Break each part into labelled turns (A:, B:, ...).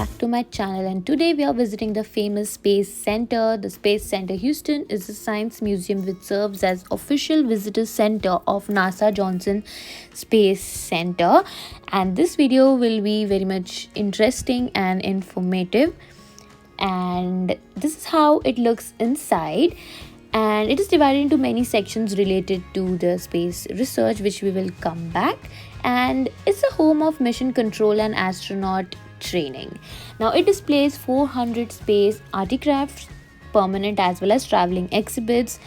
A: back to my channel, and today we are visiting the famous Space Center. The Space Center Houston is a science museum which serves as official visitor center of NASA Johnson Space Center, and this video will be very much interesting and informative. And this is how it looks inside, and it is divided into many sections related to the space research, which we will come back. And it's a home of mission control and astronaut training. Now it displays 400 space artifacts, permanent as well as traveling exhibits.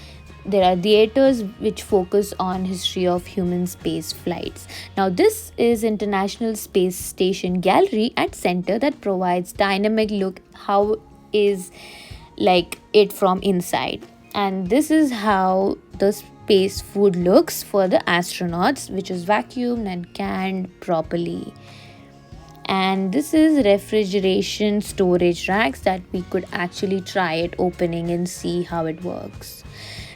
A: There are theaters which focus on history of human space flights. Now this is International Space Station Gallery and Center that provides dynamic look how is like it from inside. And this is how the space food looks for the astronauts, which is vacuumed and canned properly. And this is refrigeration storage racks that we could actually try it opening and see how it works.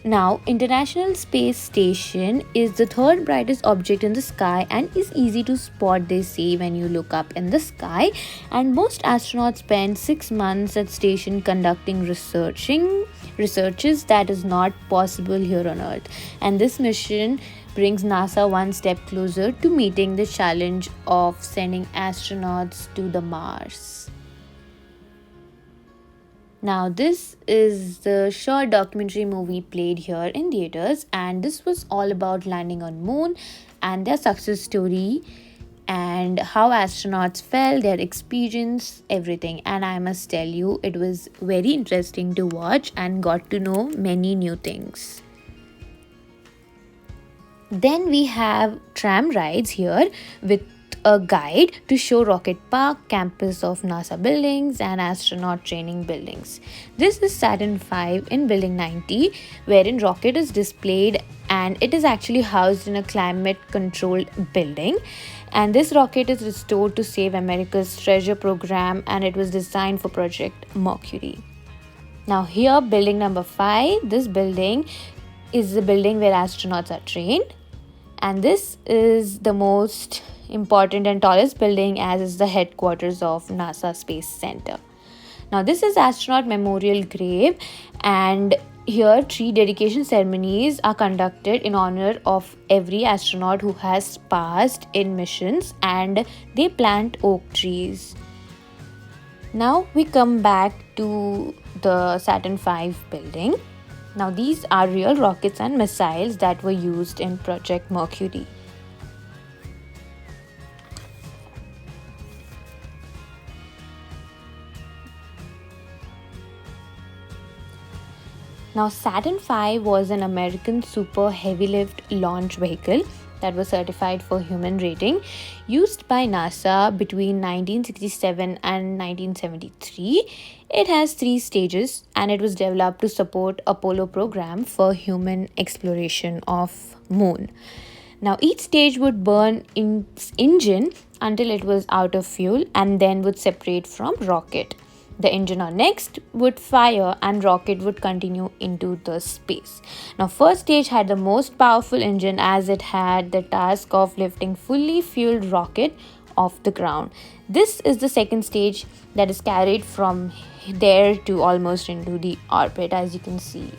A: Now, International Space Station is the third brightest object in the sky and is easy to spot, they say, when you look up in the sky. And most astronauts spend 6 months at station conducting researches that is not possible here on Earth. And this mission brings NASA one step closer to meeting the challenge of sending astronauts to the Mars. Now, this is the short documentary movie played here in theaters, and this was all about landing on moon and their success story and how astronauts felt, their experience, everything. And I must tell you, it was very interesting to watch and got to know many new things. Then we have tram rides here with a guide to show Rocket Park, campus of NASA buildings, and astronaut training buildings. This is Saturn V in Building 90, wherein rocket is displayed, and it is actually housed in a climate controlled building. And this rocket is restored to save America's treasure program, and it was designed for Project Mercury. Now here, building number 5, this building is the building where astronauts are trained. And this is the most important and tallest building, as is the headquarters of NASA Space Center. Now this is astronaut memorial grave, and here 3 dedication ceremonies are conducted in honor of every astronaut who has passed in missions, and they plant oak trees. Now we come back to the Saturn V building. Now these are real rockets and missiles that were used in Project Mercury. Now Saturn V was an American super heavy lift launch vehicle that was certified for human rating, used by NASA between 1967 and 1973. It has 3 stages, and it was developed to support Apollo program for human exploration of moon. Now each stage would burn its engine until it was out of fuel and then would separate from rocket. The engine on next would fire and rocket would continue into the space. Now first stage had the most powerful engine, as it had the task of lifting fully fueled rocket off the ground. This is the second stage that is carried from there to almost into the orbit, as you can see.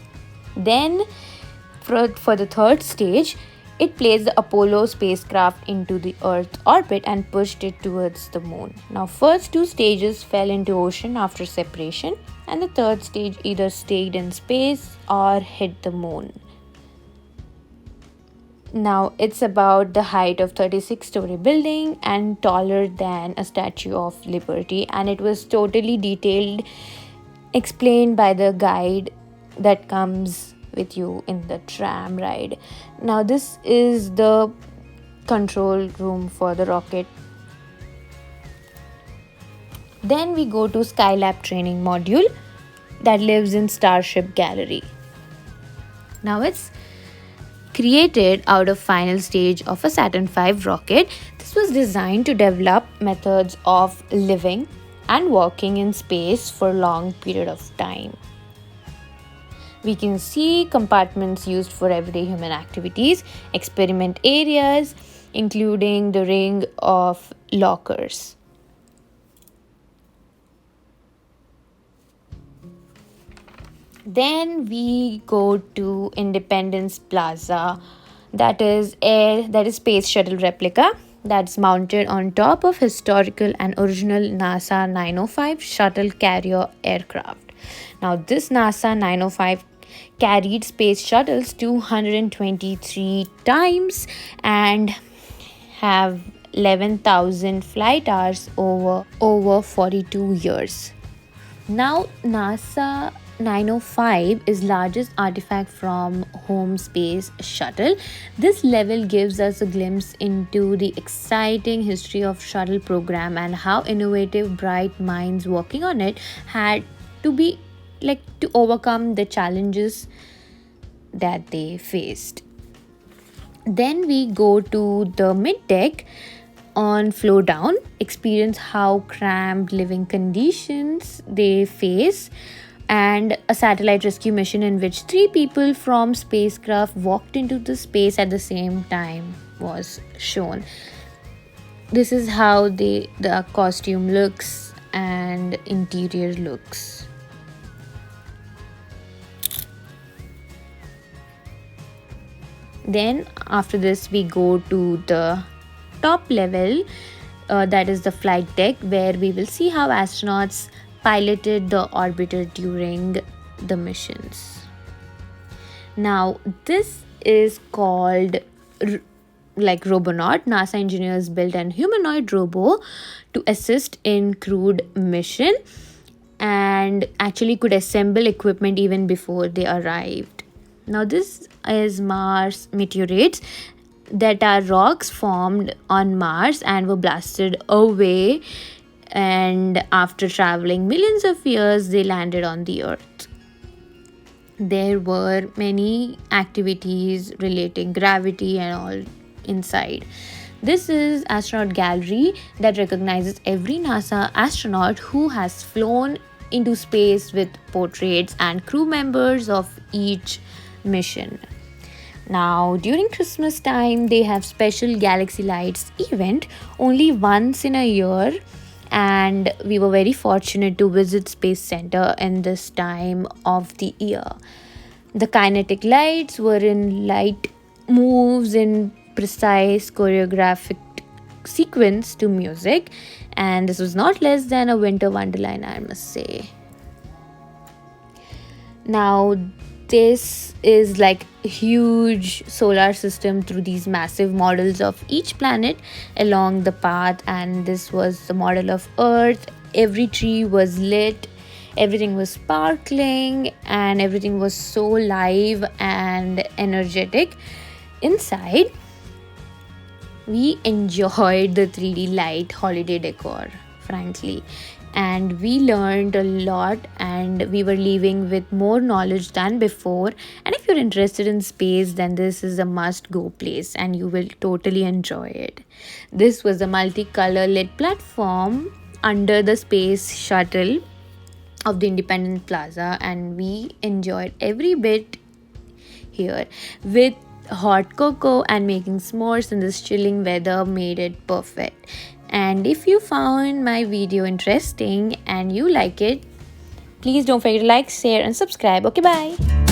A: Then for the third stage, it placed the Apollo spacecraft into the Earth orbit and pushed it towards the moon. Now first 2 stages fell into ocean after separation, and the third stage either stayed in space or hit the moon. Now it's about the height of 36-story building and taller than a Statue of Liberty, and it was totally detailed, explained by the guide that comes with you in the tram ride. Now this is the control room for the rocket. Then we go to Skylab training module that lives in Starship Gallery. Now it's created out of final stage of a Saturn V rocket. This was designed to develop methods of living and working in space for a long period of time. We can see compartments used for everyday human activities, experiment areas, including the ring of lockers. Then we go to Independence Plaza, that is space shuttle replica that's mounted on top of historical and original NASA 905 shuttle carrier aircraft. Now this NASA 905 carried space shuttles 223 times and have 11,000 flight hours over 42 years. Now, NASA 905 is largest artifact from home space shuttle. This level gives us a glimpse into the exciting history of shuttle program and how innovative bright minds working on it had to be to overcome the challenges that they faced. Then we go to the mid deck on flow down, experience how cramped living conditions they face, and a satellite rescue mission in which three people from spacecraft walked into the space at the same time was shown. This is how the costume looks and interior looks. Then after this we go to the top level, that is the flight deck, where we will see how astronauts piloted the orbiter during the missions. Now this is called Robonaut. NASA engineers built an humanoid robo to assist in crewed mission and actually could assemble equipment even before they arrived. Now this is Mars meteorites, that are rocks formed on Mars and were blasted away, and after traveling millions of years they landed on the Earth. There were many activities relating gravity and all inside. This is astronaut gallery that recognizes every NASA astronaut who has flown into space with portraits and crew members of each mission. Now, during Christmas time, they have special Galaxy Lights event only once in a year, and we were very fortunate to visit Space Center in this time of the year. The kinetic lights were in light moves in precise choreographic sequence to music, and this was not less than a winter wonderland, I must say. Now this is like a huge solar system through these massive models of each planet along the path, and this was the model of Earth. Every tree was lit, everything was sparkling, and everything was so live and energetic. Inside we enjoyed the 3D light holiday decor, frankly, and we learned a lot, and we were leaving with more knowledge than before. And if you're interested in space, then this is a must go place and you will totally enjoy it. This was a multicolor lit platform under the space shuttle of the Independence Plaza, and we enjoyed every bit here with hot cocoa, and making s'mores in this chilling weather made it perfect. And if you found my video interesting and you like it, please don't forget to like, share and subscribe. Okay, bye.